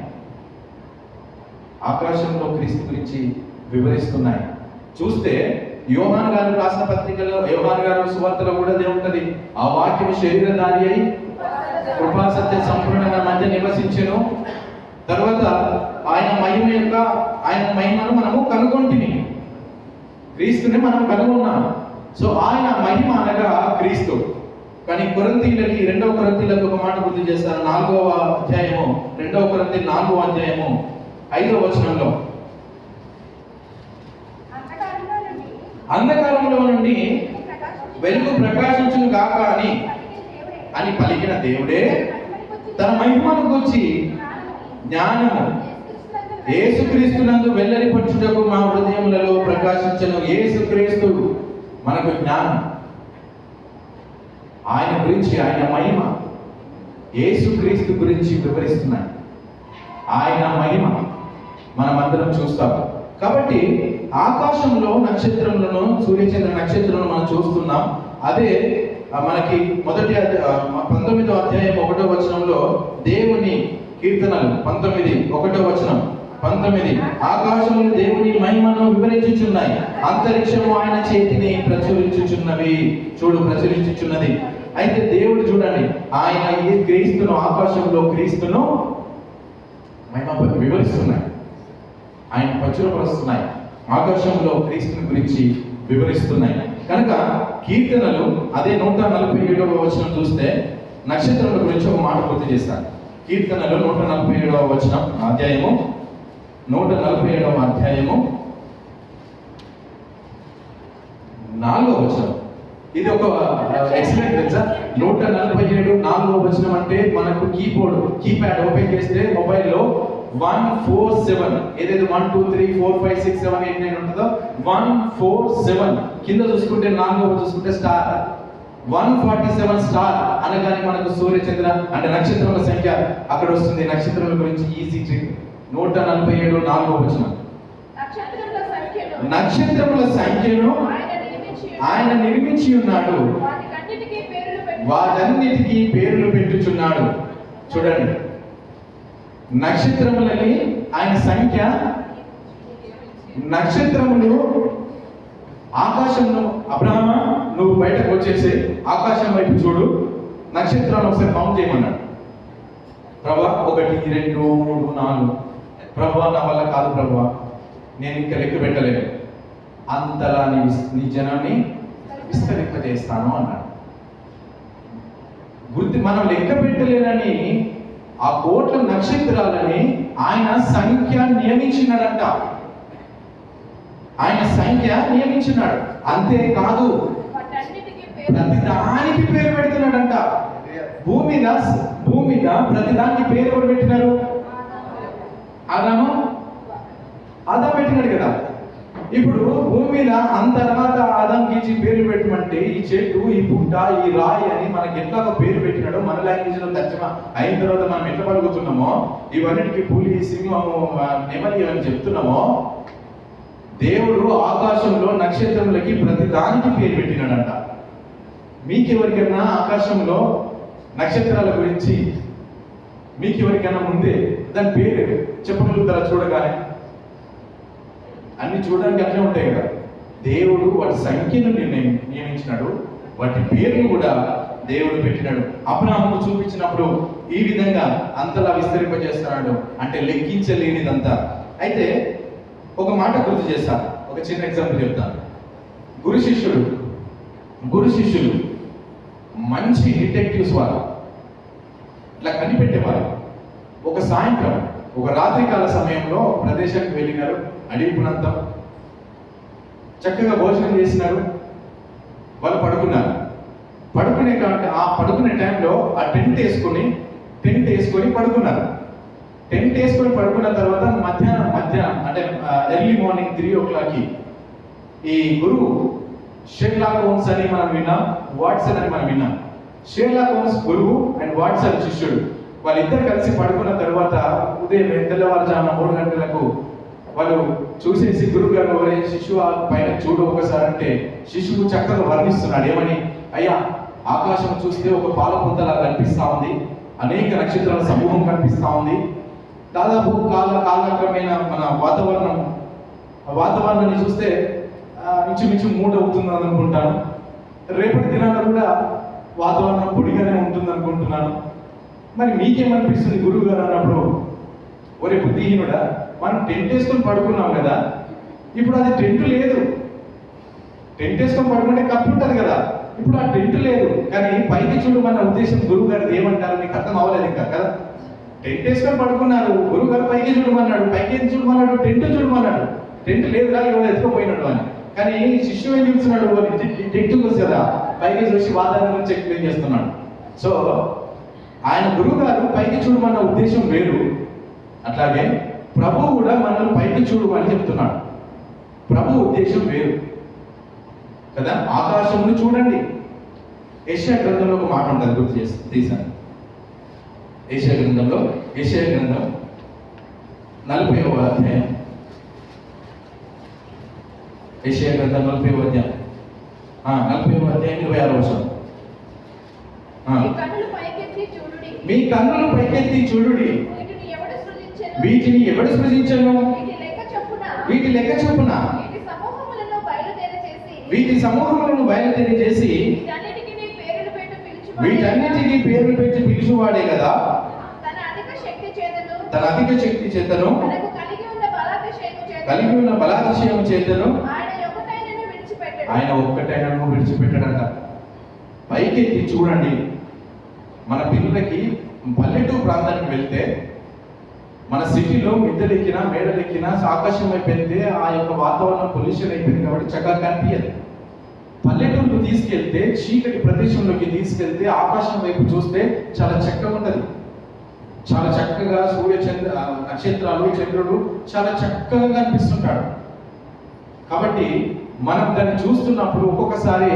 ఆకాశంలో క్రీస్తు గురించి వివరిస్తున్నాయి. చూస్తే యోహాను గారు రాసిన పత్రికలో, యోహాను గారు సువార్తలో కూడా అదే ఉంటది. ఆ వాక్యం శరీరధారి అయి కృపా సత్య సంపూర్ణంగా మధ్య నివసించెను. తర్వాత ఆయన మహిమను మనము కనుగొంటిని. క్రీస్తుని మనం కనుగొన్నాం. సో ఆయన మహిమ అనగా క్రీస్తు. కానీ కొరింథీయులకి, 2వ కొరింథీయులకు ఒక మాట గుర్తు చేస్తారు. 4వ అధ్యాయము, 2వ కొరింథీయులు 4వ అధ్యాయము 5వ వచనంలో, అంధకారంలో నుండి వెలుగు ప్రకాశించును గాక అని పలికిన దేవుడే తన మహిమను గురించి జ్ఞానము యేసుక్రీస్తునందు వెల్లడిపరచుటకు మా హృదయములలో ప్రకాశించను. యేసుక్రీస్తు మనకు జ్ఞానం, ఆయన గురించి, ఆయన మహిమ, యేసుక్రీస్తు గురించి వివరిస్తున్నాయి. ఆయన మహిమ మనమందరం చూస్తాం. కాబట్టి ఆకాశంలో నక్షత్రములను, సూర్యచంద్ర నక్షత్రములను మనం చూస్తున్నాం. అదే మనకి 19వ అధ్యాయం 1వ వచనంలో దేవుని కీర్తనలు 1వ వచనం 19, ఆకాశములు దేవుని మహిమను వివరించుచున్నాయి, అంతరిక్షము ఆయన చేతిని ప్రచురించుచున్నవి. ప్రచురించుచున్నది. అయితే దేవుడు చూడండి, ఆయన ఈ క్రీస్తును, ఆకాశంలో క్రీస్తును మహిమ వివరిస్తున్నాయి, ఆయన ప్రచురపరుస్తున్నాయి, ఆకాశంలో క్రీస్తుని గురించి వివరిస్తున్నాయి. కనుక కీర్తనలు అదే 147వ వచనం చూస్తే నక్షత్రముల గురించి ఒక మాట గుర్తు చేస్తాను. కీర్తనలు 147వ వచనం, అధ్యాయము 147వ అధ్యాయము 4వ వచనం. ఇది ఒక ఎక్సలెంట్ తెలుసా? 147 4వ వచనం అంటే మనకు కీప్యాడ్ ఓపెన్ చేస్తే మొబైల్లో 147 ఏదైతే 1 2 3 4 5 6 7 8 9 ఉంటుందో 147 కింద చూసుకుంటే 4వ చూసుకుంటే స్టార్ 147 స్టార్ అనగానే మనకు సూర్యచంద్ర అంటే నక్షత్రముల సంఖ్య అక్కడ వస్తుంది. నక్షత్రముల గురించి ఈజీ ట్రిక్. 147 4వ వచనం, నక్షత్రముల సంఖ్యను ఆయన నిర్మించి ఉన్నాడు, వాటన్నిటికీ పేర్లు పెట్టుచున్నాడు. చూడండి, నక్షత్రములని ఆయన సంఖ్య, నక్షత్రములు ఆకాశంలో, అబ్రహమా నువ్వు బయటకు వచ్చేసి ఆకాశం వైపు చూడు, నక్షత్రాలు ఒకసారి కౌంట్ చేయమన్నాడు. ప్రభా 1 2 3 4, ప్రభా నా వల్ల కాదు ప్రభా, నేను ఇంకా లెక్క పెట్టలేను, అంతలా నీ జనాన్ని విస్తరింపజేస్తాను అన్నాడు. మనం లెక్క పెట్టలేనని ఆ కోట్ల నక్షత్రాలని ఆయన సంఖ్య నియమించినాడంట. ఆయన సంఖ్య నియమించినాడు. అంతేకాదు ప్రతి దానికి పేరు పెడుతున్నాడంట. భూమి మీద ప్రతి దానికి పేరు ఎవరు పెట్టినారు? ఆదాము పెట్టినాడు కదా. ఇప్పుడు భూమి మీద తర్వాత ఆదాంకి ఇచ్చి పేరు పెట్టమంటే ఈ చెట్టు, ఈ పుట్ట, ఈ రాయి అని మనకి ఎట్లా ఒక పేరు పెట్టినాడో మన లాంగ్వేజ్ లో తర్జమా అయిన తర్వాత మనం ఎట్లా పలుకుతున్నామో, ఇవన్నిటికి పులి, సింహము, నెమలి అని చెప్తున్నామో, దేవుడు ఆకాశంలో నక్షత్రములకి ప్రతి దానికి పేరు పెట్టినాడంట. మీకెవరికైనా ఆకాశంలో నక్షత్రాల గురించి మీకెవరికైనా ముందే దాని పేరు చెప్పగలుగుతారా? చూడగానే అన్ని చూడడానికి అట్లే ఉంటాయి కదా. దేవుడు వాటి సంఖ్యను నియమించినాడు, వాటి పేర్లు కూడా దేవుడు పెట్టినాడు. అబ్రాహాముకు చూపించినప్పుడు ఈ విధంగా అంతలా విస్తరింపజేస్తున్నాడు అంటే లెక్కించలేనిదంతా. అయితే ఒక మాట గుర్తు చేస్తాను, ఒక చిన్న ఎగ్జాంపుల్ చెప్తాను. గురు శిష్యులు మంచి డిటెక్టివ్స్ వాళ్ళు, ఇట్లా కనిపెట్టేవారు. ఒక సాయంత్రం, ఒక రాత్రికాల సమయంలో ప్రదేశానికి వెళ్ళినారు, అడవి ప్రాంతం, చక్కగా భోజనం చేసినారు, వాళ్ళు పడుకున్నారు. ఆ పడుకునే టైంలో ఆ టెంట్ వేసుకొని పడుకున్నారు. టెంట్ వేసుకొని పడుకున్న తర్వాత మధ్యాహ్నం అంటే ఎర్లీ మార్నింగ్ 3 o'clock ఈ గురువు షెర్లాక్ హోమ్స్ అని మనం విన్నాం, వాట్సన్ అని మనం విన్నాం. షెర్లాక్ హోమ్స్ గురువు అండ్ వాట్సన్ శిష్యుడు, వాళ్ళిద్దరు కలిసి పడుకున్న తర్వాత ఉదయం తెల్లవారుజామున 3 గంటలకు వాళ్ళు చూసేసి గురువు గారు ఎవరే శిశువు పైన చూడు ఒకసారి అంటే శిశువు చక్కగా వర్ణిస్తున్నాడు. ఏమని? అయ్యా, ఆకాశం చూస్తే ఒక పాలపుంతలా కనిపిస్తా ఉంది, అనేక నక్షత్రాల సమూహం కనిపిస్తా ఉంది. దాదాపు కాలక్రమేణా మన వాతావరణాన్ని చూస్తే ఇంచుమించు 3 అవుతుంది అనుకుంటాను. రేపటి దినాల్లో కూడా వాతావరణం పొడిగానే ఉంటుంది అనుకుంటున్నాను. మరి మీకేమనిపిస్తుంది గురువు గారు అన్నప్పుడు? ఒరే బుద్ధిహీనుడా, మనం టెంట్ వేసుకొని పడుకున్నాం కదా, ఇప్పుడు అది టెంట్ లేదు. టెంట్ వేసుకొని పడుకుంటే కప్పు ఉంటుంది కదా, ఇప్పుడు ఆ టెంట్ లేదు. కానీ పైకి చూడమన్న ఉద్దేశం గురువు గారిది ఏమంటారు? మీకు అర్థం అవ్వలేదు ఇంకా కదా. టెంట్ వేసుకొని పడుకున్నారు, గురువు గారు పైకి చూడమన్నాడు. పైకి ఏం చూడమన్నాడు? టెంట్ చూడమన్నాడు. టెంట్ లేదురా, ఎవరు ఎత్తుకుపోయినాడు అని. కానీ శిష్యుడు ఏం చూస్తున్నాడు? టెంట్ చూసి కదా, పైకి చూసి వాతావరణం గురించి ఎక్స్ప్లెయిన్ చేస్తున్నాడు. సో ఆయన గురువు గారు పైకి చూడమన్న ఉద్దేశం వేరు. అట్లాగే ప్రభు కూడా మనల్ని పైకి చూడమని చెప్తున్నాడు. ప్రభు ఉద్దేశం వేరు కదా. ఆకాశమును చూడండి. యెషయా గ్రంథంలో ఒక మాట ఉంటుంది, గుర్తు చేసి తీశాను. యెషయా గ్రంథం 40వ అధ్యాయం. యెషయా గ్రంథం 40వ అధ్యాయం 26వ వచనం. మీ కన్నులు పైకెత్తి చూడుడి, వీటిని ఎవడు సృజించను? వీటి లెక్క చొప్పున వీటి సమూహములను బయలుదేరి చేసి వీటన్నిటికీ పేర్లు పెట్టి పిలుచువాడే కదా. తన అధిక శక్తి చేతను కలిగి ఉన్న బలాతిశయము చేతను ఆయన ఒక్కటైనను విడిచిపెట్టడంట. పైకెత్తి చూడండి. మన పిల్లలకి పల్లెటూరు ప్రాంతానికి వెళ్తే, మన సిటీలో మిద్దెలెక్కినా మేడలెక్కినా ఆకాశం వైపు వెళ్తే ఆ యొక్క వాతావరణం పొల్యూషన్ అయిపోయింది కాబట్టి చక్కగా కనిపించదు. పల్లెటూరుకు తీసుకెళ్తే, చీకటి ప్రదేశంలోకి తీసుకెళ్తే ఆకాశం వైపు చూస్తే చాలా చక్కగా ఉంటుంది. చాలా చక్కగా నక్షత్రాలు, చంద్రుడు చాలా చక్కగా కనిపిస్తుంటాడు. కాబట్టి మనం దాన్ని చూస్తున్నప్పుడు ఒక్కొక్కసారి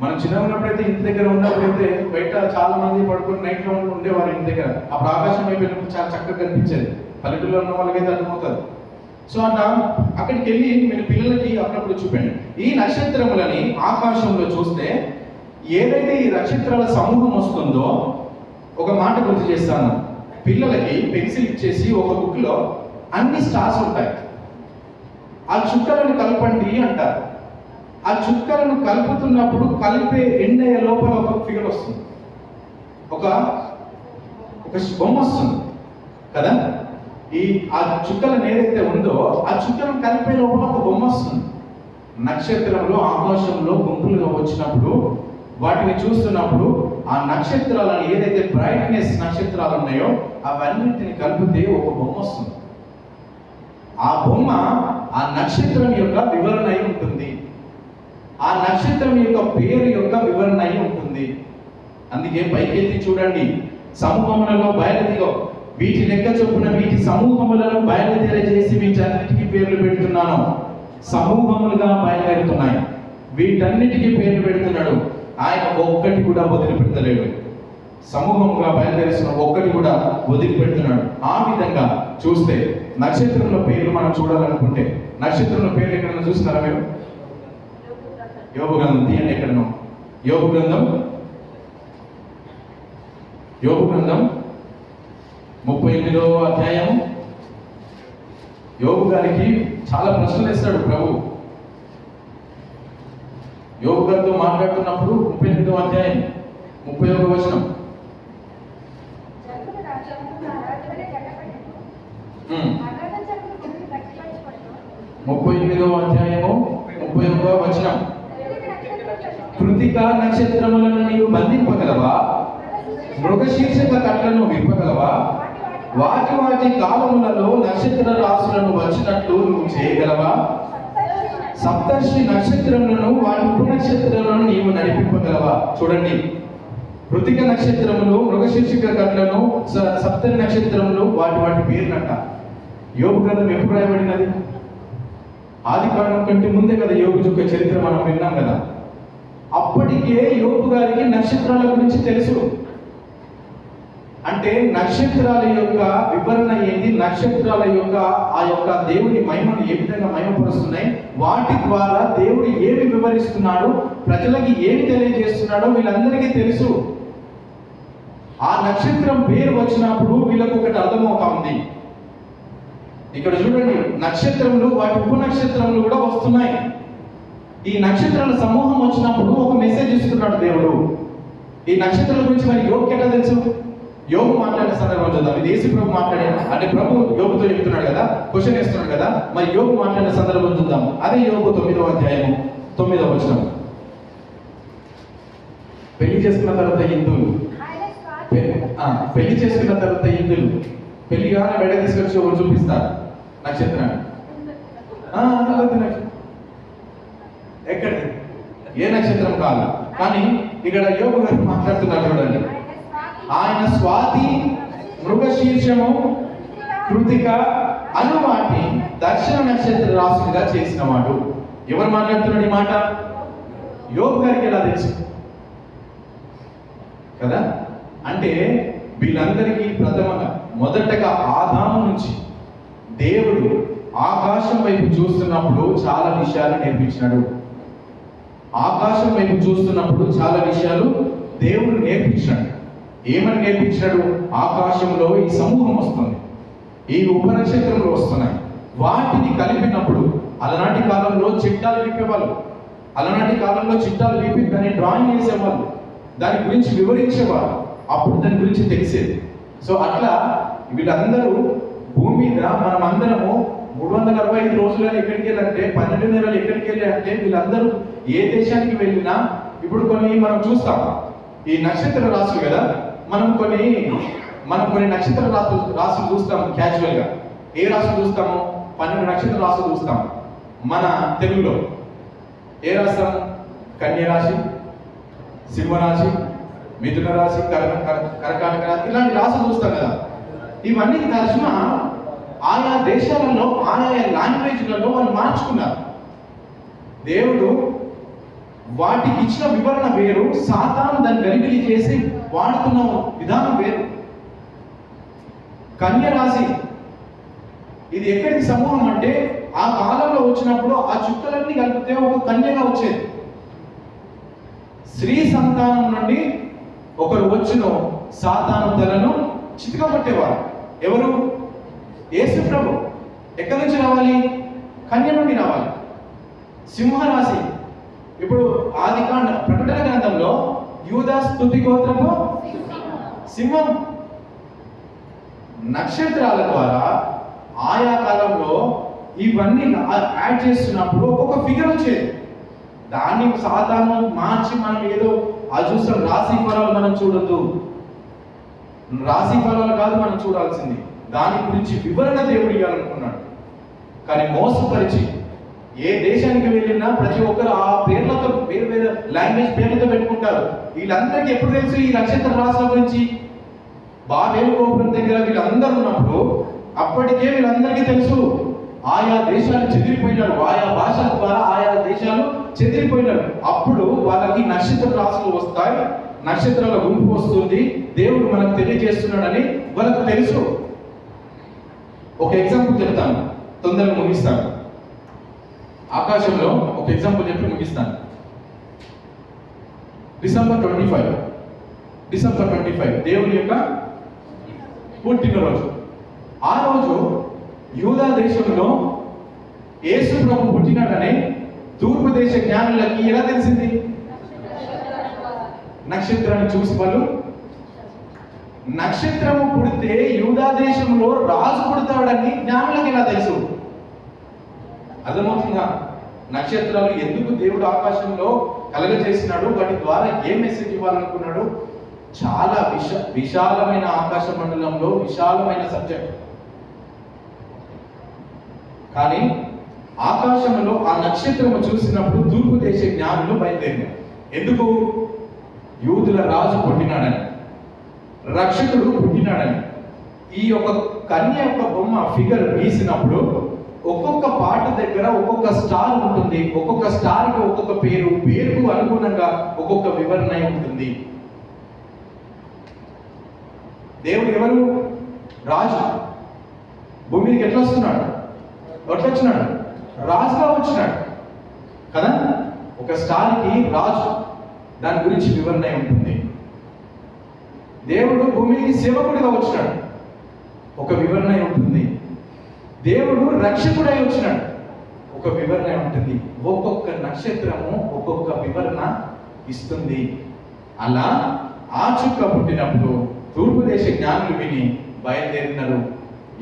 మనం చిన్నగా ఉన్నప్పుడైతే ఇంటి దగ్గర ఉన్నప్పుడైతే బయట చాలా మంది పడుకుని నైట్లో ఉండేవారు ఇంటి దగ్గర. అప్పుడు ఆకాశం వైపు వెళ్ళినప్పుడు చాలా చక్కగా కనిపించేది. పల్లెటూరులో ఉన్న వాళ్ళకైతే అర్థమవుతుంది. సో అట్లా అక్కడికి వెళ్ళి మీరు పిల్లలకి అప్పుడప్పుడు చూపండి. ఈ నక్షత్రములని ఆకాశంలో చూస్తే ఏదైతే ఈ నక్షత్రాల సమూహం వస్తుందో, ఒక మాట గుర్తు చేస్తాను. పిల్లలకి పెన్సిల్ ఇచ్చేసి ఒక బుక్లో అన్ని స్టార్స్ ఉంటాయి, ఆ చుక్కలను కలపండి అంటారు. ఆ చుక్కలను కలుపుతున్నప్పుడు కలిపే ఎండ్ అయ్యే లోపల ఒక ఫిగర్ వస్తుంది, ఒక బొమ్మ వస్తుంది కదా. ఆ చుక్కలను ఏదైతే ఉందో ఆ చుక్కలను కలిపే లోపల ఒక బొమ్మ వస్తుంది. నక్షత్రంలో ఆకాశంలో గుంపులుగా వచ్చినప్పుడు వాటిని చూస్తున్నప్పుడు ఆ నక్షత్రాలను ఏదైతే బ్రైట్నెస్ నక్షత్రాలు ఉన్నాయో అవన్నిటిని కలిపితే ఒక బొమ్మ వస్తుంది. ఆ బొమ్మ ఆ నక్షత్రం యొక్క వివరణ అయి ఉంటుంది, ఆ నక్షత్రం యొక్క పేరు యొక్క వివరణ అయి ఉంటుంది. అందుకే పైకెత్తి చూడండి, సమూహములలో బయలుదేరో, వీటి లెక్క చొప్పున వీటి సమూహములను బయలుదేరి చేసి వీటన్నిటికీ పేర్లు పెడుతున్నాను. సమూహములుగా బయలుదేరుతున్నాయి, వీటన్నిటికీ పేర్లు పెడుతున్నాడు. ఆయన ఒక్కటి కూడా వదిలిపెడతలేడు. సమూహంగా బయలుదేరిస్తున్న ఒక్కటి కూడా వదిలిపెడుతున్నాడు. ఆ విధంగా చూస్తే నక్షత్రంలో పేర్లు మనం చూడాలనుకుంటే, నక్షత్రంలో పేర్లు ఎక్కడన్నా చూస్తున్నారా మీరు? యోబు గ్రంథం తీయండి, ఎక్కడనో యోబు గ్రంథం 38వ అధ్యాయం. యోబు గారికి చాలా ప్రశ్నలు ఇస్తాడు ప్రభు. యోబు గారితో మాట్లాడుతున్నప్పుడు 38వ అధ్యాయం 31వ వచనం. 38వ అధ్యాయము 31వ వచనం. కృతికా నక్షత్రములను నీవు బంధింపగలవా? మృగశీర్షక కట్లను విప్పగలవా? వాటి వాటి కాలములలో నక్షత్ర రాశులను వచ్చినట్లు నువ్వు చేయగలవా? సప్తర్షి నక్షత్రములను వాటి ఉపనక్షత్రాలను నీవు నడిపింపగలవా? చూడండి, కృతిక నక్షత్రములు, మృగశీర్షిక కట్లను, సప్తరి నక్షత్రములు వాటి వాటి పేర్లంట. యోబు గ్రంథం ఎప్పుడు రాయబడినది? ఆది కాండం కంటే ముందే కదా యోబు యొక్క చరిత్ర మనం విన్నాం కదా. అప్పటికే యోబు గారికి నక్షత్రాల గురించి తెలుసు. అంటే నక్షత్రాల యొక్క వివరణ ఏంటి, నక్షత్రాల యొక్క ఆ యొక్క దేవుని మహిమను ఏ విధంగా మహిమపరుస్తున్నాయి, వాటి ద్వారా దేవుడు ఏమి వివరిస్తున్నాడు, ప్రజలకి ఏమి తెలియజేస్తున్నాడో వీళ్ళందరికీ తెలుసు. ఆ నక్షత్రం పేరు వచ్చినప్పుడు వీళ్ళకు ఒకటి అర్థమవుతా ఉంది. ఇక్కడ చూడండి, నక్షత్రములు వాటి ఉప నక్షత్రములు కూడా వస్తున్నాయి. ఈ నక్షత్రాల సమూహం వచ్చినప్పుడు ఒక మెసేజ్ ఇస్తున్నాడు దేవుడు. ఈ నక్షత్రాల గురించి మరి యోగుకి ఎట్లా తెలుసు? యోగు మాట్లాడే సందర్భం చూద్దాం. ఇది యేసు ప్రభు మాట్లాడాడు అంటే ప్రభు యోగుతో చెప్తున్నాడు కదా, క్వశ్చన్ వేస్తున్నాడు కదా, మరి యోగు మాట్లాడిన సందర్భం చూద్దాం. అదే యోగు 9వ అధ్యాయము 9వ వచనం. పెళ్లి చేసుకున్న తర్వాత హిందువులు పెళ్లి చేసుకున్న తర్వాత హిందువులు పెళ్లిగా వెడ తీసుకొచ్చి ఒకరు చూపిస్తారు నక్షత్రాన్ని. ఎక్కడి ఏ నక్షత్రం కాదు, కానీ ఇక్కడ యోగు గారు మాట్లాడుతున్నారు చూడండి. ఆయన స్వాతి, మృగశీర్షము, కృతిక అను వాటి దక్షిణ నక్షత్ర రాశులుగా చేసిన వాడు. ఎవరు మాట్లాడుతున్నాడు ఈ మాట? యోగు గారికి ఎలా తెలుసు కదా? అంటే వీళ్ళందరికీ ప్రథమంగా మొదటగా ఆదాము నుంచి దేవుడు ఆకాశం వైపు చూస్తున్నప్పుడు చాలా విషయాలు నేర్పించినాడు. ఆకాశం వైపు చూస్తున్నప్పుడు చాలా విషయాలు దేవుడు నేర్పించినాడు. ఏమని నేర్పించినాడు? ఆకాశంలో ఈ సమూహం వస్తుంది, ఈ ఉపనక్షత్రంలో వస్తున్నాయి, వాటిని కలిపినప్పుడు అలనాటి కాలంలో చిట్టాలు విప్పేవాళ్ళు. అలనాటి కాలంలో చిట్టాలు విప్పి దాన్ని డ్రాయింగ్ చేసేవాళ్ళు, దాని గురించి వివరించేవాళ్ళు. అప్పుడు దాని గురించి తెలిసేది. సో అట్లా వీళ్ళందరూ భూమి మీద మనం అందరము 365 రోజులను ఎక్కడికి వెళ్ళంటే 12 నెలలు ఎక్కడికి వెళ్ళి అంటే వీళ్ళందరూ ఏ దేశానికి వెళ్ళినా ఇప్పుడు కొన్ని మనం చూస్తాం, ఈ నక్షత్ర రాశులు కదా, మనం కొన్ని నక్షత్ర రాశులు చూస్తాం క్యాజువల్గా. ఏ రాశులు చూస్తాము? 12 నక్షత్ర రాశులు చూస్తాం మన తెలుగులో. ఏ రాష్ట్రం? కన్య రాశి, సింహరాశి, మిథున రాశి, కర్కాటక రాశి, ఇలాంటి రాశులు చూస్తాం కదా. ఇవన్నీ తరచుగా ఆయా దేశాలలో ఆయా లాంగ్వేజ్లలో వాళ్ళు మార్చుకున్నారు. దేవుడు వాటికి ఇచ్చిన వివరణ వేరు, సాతాను దాన్ని గలిబిలి చేసి వాడుతున్న విధానం వేరు. కన్య రాశి ఇది ఎక్కడికి సమూహం అంటే ఆ కాలంలో వచ్చినప్పుడు ఆ చుక్కలన్నీ కలిపితే ఒక కన్యగా వచ్చేది. స్త్రీ సంతానం నుండి ఒకరు వచ్చిన సాతాను తలను చితకబట్టేవారు. ఎవరు? యేసు ప్రభు. ఎక్కడి నుంచి రావాలి? కన్య నుండి రావాలి. సింహరాశి ఇప్పుడు ఆదికాండ ప్రకటన గ్రంథంలో యూదా స్తుతి గోత్రము సింహం. నక్షత్రాల ద్వారా ఆయా కాలంలో ఇవన్నీ యాడ్ చేస్తున్నప్పుడు ఒక్కొక్క ఫిగర్ వచ్చేది. దాన్ని సాధారణ మార్చి మనం ఏదో అది చూస్తాం. రాశి ఫలాలు మనం చూడొద్దు, రాశి ఫలాలు కాదు మనం చూడాల్సింది, దాని గురించి వివరణ దేవుడు ఇవ్వాలనుకున్నాడు. కానీ మోసపరిచి ఏ దేశానికి వెళ్ళినా ప్రతి ఒక్కరు ఆ పేర్లతో వేరు వేరు లాంగ్వేజ్ పేర్లతో పెట్టుకుంటారు. వీళ్ళందరికీ ఎప్పుడు తెలుసు ఈ నక్షత్ర రాశుల గురించి? బాబేలు గోపురం దగ్గర వీళ్ళందరూ ఉన్నప్పుడు అప్పటికే వీళ్ళందరికీ తెలుసు. ఆయా దేశాలు చెదిరిపోయినారు, ఆయా భాషల ద్వారా ఆయా దేశాలు చెదిరిపోయినారు. అప్పుడు వాళ్ళకి నక్షత్ర రాశులు వస్తాయి, నక్షత్రాల గుంపు వస్తుంది, దేవుడు మనకు తెలియజేస్తున్నాడని వాళ్ళకు తెలుసు. ఒక ఎగ్జాంపుల్ చెప్తాను, తొందరగా ముగిస్తాను. ఆకాశంలో ఒక ఎగ్జాంపుల్ చెప్పి ముగిస్తాను. డిసెంబర్ 25 దేవుని యొక్క పుట్టినరోజు. ఆ రోజు యూదా దేశంలో యేసు ప్రభు పుట్టినాడని తూర్పు దేశ జ్ఞానులకి ఎలా తెలిసింది? నక్షత్రాన్ని చూసి వాళ్ళు, నక్షత్రము పుడితే యూదా దేశంలో రాజు పుడతాడని జ్ఞానులకు ఎలా తెలుసు? అర్థమవుతుందా? నక్షత్రాలు ఎందుకు దేవుడు ఆకాశంలో కలగజేసినాడు, వాటి ద్వారా ఏం మెసేజ్ ఇవ్వాలనుకున్నాడు? చాలా విశాలమైన ఆకాశ మండలంలో విశాలమైన సబ్జెక్ట్. కానీ ఆకాశంలో ఆ నక్షత్రము చూసినప్పుడు తూర్పు దేశ జ్ఞానులు బయలుదేరినారు. ఎందుకు? యూదుల రాజు పుట్టినాడని, రక్షకుడు పుట్టినాడని. ఈ యొక్క కన్య యొక్క బొమ్మ ఫిగర్ గీసినప్పుడు ఒక్కొక్క పాట దగ్గర ఒక్కొక్క స్టార్ ఉంటుంది, ఒక్కొక్క స్టార్కి ఒక్కొక్క పేరుకు అనుగుణంగా ఒక్కొక్క వివరణ ఉంటుంది. దేవుడు ఎవరు? రాజు. భూమి మీదకి ఎట్లా వస్తున్నాడు? వచ్చినాడు? రాజుగా వచ్చినాడు కదా. ఒక స్టార్కి రాజు, దాని గురించి వివరణ ఉంటుంది. దేవుడు భూమికి సేవకుడిగా వచ్చినాడు, ఒక వివరణ ఉంటుంది. దేవుడు రక్షకుడై వచ్చినాడు, ఒక వివరణ ఉంటుంది. ఒక్కొక్క నక్షత్రము ఒక్కొక్క వివరణ ఇస్తుంది. అలా ఆ చుక్క పుట్టినప్పుడు తూర్పు దేశ జ్ఞానులు విని బయలుదేరినారు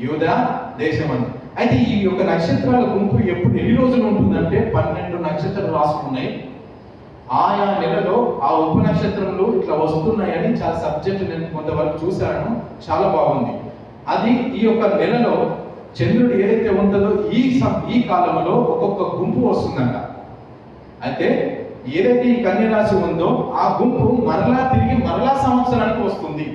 యూదా దేశమందు. అయితే ఈ యొక్క నక్షత్రాల గుంపు ఎన్ని రోజులు ఉంటుందంటే 12 నక్షత్రాలు రాసుకున్నాయి. ఆయా నెలలో ఆ ఉప నక్షత్రములు ఇట్లా వస్తున్నాయని చాలా సబ్జెక్టు నేను కొంతవరకు చూశాను, చాలా బాగుంది. అది ఈ యొక్క నెలలో చంద్రుడు ఏదైతే ఉంటుందో ఈ కాలంలో ఒక్కొక్క గుంపు వస్తుందంట. అయితే ఏదైతే ఈ కన్యరాశి ఉందో ఆ గుంపు తిరిగి మరలా సంవత్సరానికి వస్తుంది.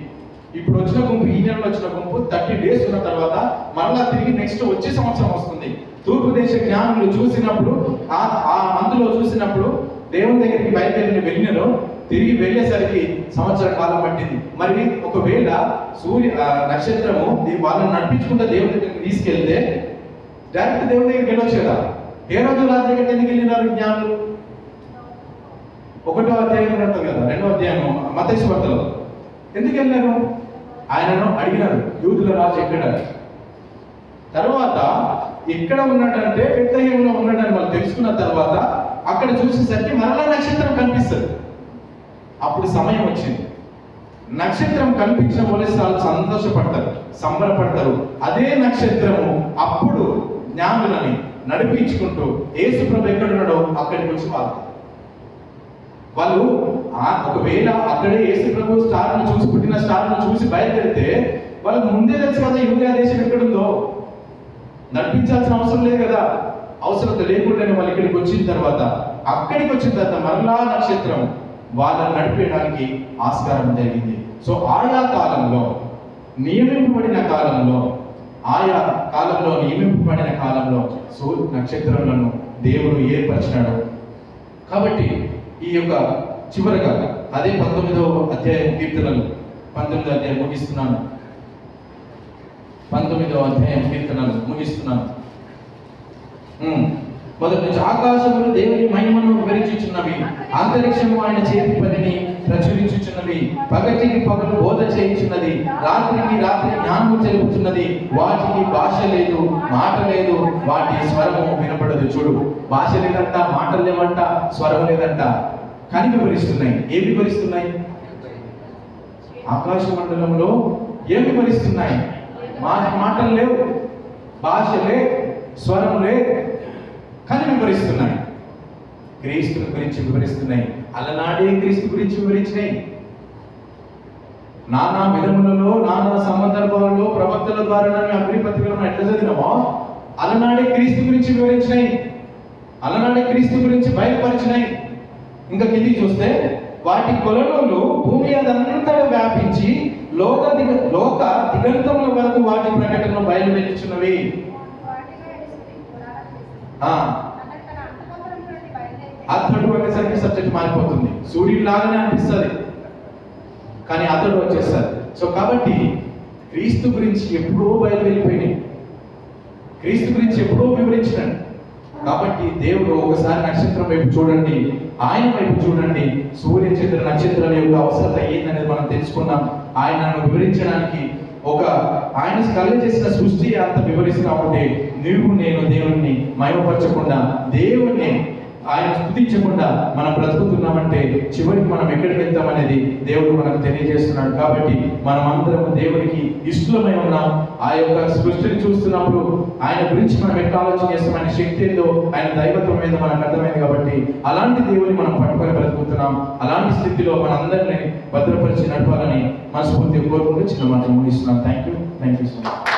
ఇప్పుడు వచ్చిన గుంపు, ఈ నెలలో వచ్చిన గుంపు 30 days ఉన్న తర్వాత మరలా తిరిగి నెక్స్ట్ వచ్చే సంవత్సరం వస్తుంది. తూర్పు దేశ జ్ఞానులు చూసినప్పుడు ఆ మందులో చూసినప్పుడు దేవుని దగ్గరికి బయలుదేరిన వెళ్ళినలో తిరిగి వెళ్ళేసరికి సంవత్సర కాలం పట్టింది. మరి ఒకవేళ నక్షత్రము వాళ్ళని నడిపించుకుంటే దేవుని దగ్గరికి తీసుకెళ్తే డైరెక్ట్ దేవుని దగ్గరికి వెళ్ళొచ్చు కదా. ఏ రోజు రాజు దగ్గరికి ఎందుకు వెళ్ళినారు జ్ఞానులు? 1వ అధ్యాయం అంటారు కదా, 2వ అధ్యాయం మత్తయి సువార్తలో ఎందుకు వెళ్ళారు? ఆయనను అడిగినారు, యూదుల రాజు ఎక్కడ? తర్వాత ఎక్కడ ఉన్నాడంటే బెత్లెహేములో ఉన్నాడని వాళ్ళు తెలుసుకున్న తర్వాత అక్కడ చూసేసరికి మరలా నక్షత్రం కనిపిస్తుంది. అప్పుడు సమయం వచ్చింది. నక్షత్రం కనిపించిన వల్ల చాలా సంతోషపడతారు, సంబరపడతారు. అదే నక్షత్రము అప్పుడు జ్ఞానులని నడిపించుకుంటూ యేసు ప్రభు ఎక్కడున్నాడో అక్కడికి వచ్చి వాళ్ళు ఒకవేళ అక్కడే యేసు ప్రభు పుట్టిన స్టార్ను చూసి బయలుదేరితే వాళ్ళకి ముందే తెలుసు కదా యూదా దేశం ఎక్కడుందో. నడిపించాల్సిన అవసరం లేదు కదా, అవసరం లేకుండానే వాళ్ళు ఇక్కడికి వచ్చిన తర్వాత మరలా నక్షత్రం వాళ్ళని నడిపేయడానికి ఆస్కారం జరిగింది. సో ఆయా కాలంలో నియమింపబడిన కాలంలో నక్షత్రాలను దేవుడు ఏర్పరిచినాడు. కాబట్టి ఈ యొక్క చివరగా అదే 19వ అధ్యాయం కీర్తనలు 19వ అధ్యాయం ముగిస్తున్నాను. 19వ అధ్యాయం కీర్తనలు ముగిస్తున్నాను. మొదటి నుంచి ఆకాశములు దేవుని మహిమను వివరించుచున్నవి, అంతరిక్షము ఆయన చేతి పనిని ప్రచురించుచున్నవి. పగటికి పగలు బోధ చేయుచున్నది, రాత్రికి రాత్రి జ్ఞానము తెలుపుతున్నది. వాటికి భాష లేదు, మాట లేదు, వాటి స్వరము వినపడదు. చూడు, భాష లేదంట, మాటలు లేవంట, స్వరం లేదంట, కానీ వివరిస్తున్నాయి. ఏం వివరిస్తున్నాయి? ఆకాశ మండలంలో ఏం వివరిస్తున్నాయి? మాటలు లేవు, భాష లే, స్వరం లే, కానీ వివరిస్తున్నాయి. క్రీస్తుని గురించి వివరిస్తున్నాయి. అలనాడే క్రీస్తు గురించి వివరించినాయి. నానా విధములలో, నానా సందర్భాలలో ప్రవక్తల ద్వారా అగ్ని పత్రికలను ఎట్లా చదివినామో అలనాడే క్రీస్తు గురించి వివరించినాయి, అలనాడే క్రీస్తు గురించి బయలుపరిచినాయి. ఇంకా కిందికి చూస్తే వాటి కొలనులు భూమి అదంతా వ్యాపించి లోక దిగంతముల వరకు వాటి ప్రకటనలు బయలువెళ్ళుచున్నవి. అతడు అనేసరికి సబ్జెక్ట్ మారిపోతుంది. సూర్యుడు లాగానే అనిపిస్తుంది, కానీ అతడు వచ్చేస్తారు. సో కాబట్టి క్రీస్తు గురించి ఎప్పుడో వెళ్ళిపోయినాయి, క్రీస్తు గురించి ఎప్పుడో వివరించినాడు. కాబట్టి దేవుడు ఒకసారి నక్షత్రం వైపు చూడండి, ఆయన వైపు చూడండి. సూర్య చంద్ర నక్షత్రాల యొక్క అవసరత ఏందనేది మనం తెలుసుకున్నాం. ఆయనను వివరించడానికి ఆయన కలుగజేసిన సృష్టి అంత వివరిస్తూ ఉంటే నేను దేవుణ్ణి మహిమపరచకుండా, దేవుణ్ణి ఆయన స్తుతించకుండా మనం బ్రతుకుతున్నామంటే చివరికి మనం ఎక్కడికి వెళ్తామనేది దేవుడు మనకు తెలియజేస్తున్నాడు. కాబట్టి మనం అందరం దేవునికి ఇష్టమై ఉన్నాం. ఆ యొక్క సృష్టిని చూస్తున్నప్పుడు ఆయన గురించి మనం ఎట్లా ఆలోచన చేస్తాం, ఆయన శక్తి ఏందో, ఆయన దైవత్వం ఏదో మనకు అర్థమైంది. కాబట్టి అలాంటి దేవుని మనం పట్టుకొని బ్రతుకుతున్నాం. అలాంటి స్థితిలో మనందరినీ భద్రపరిచి నడపాలని మనస్ఫూర్తిగా కోరుకుంటూ చిన్న మాట ముగిస్తున్నాం. Thank you so much.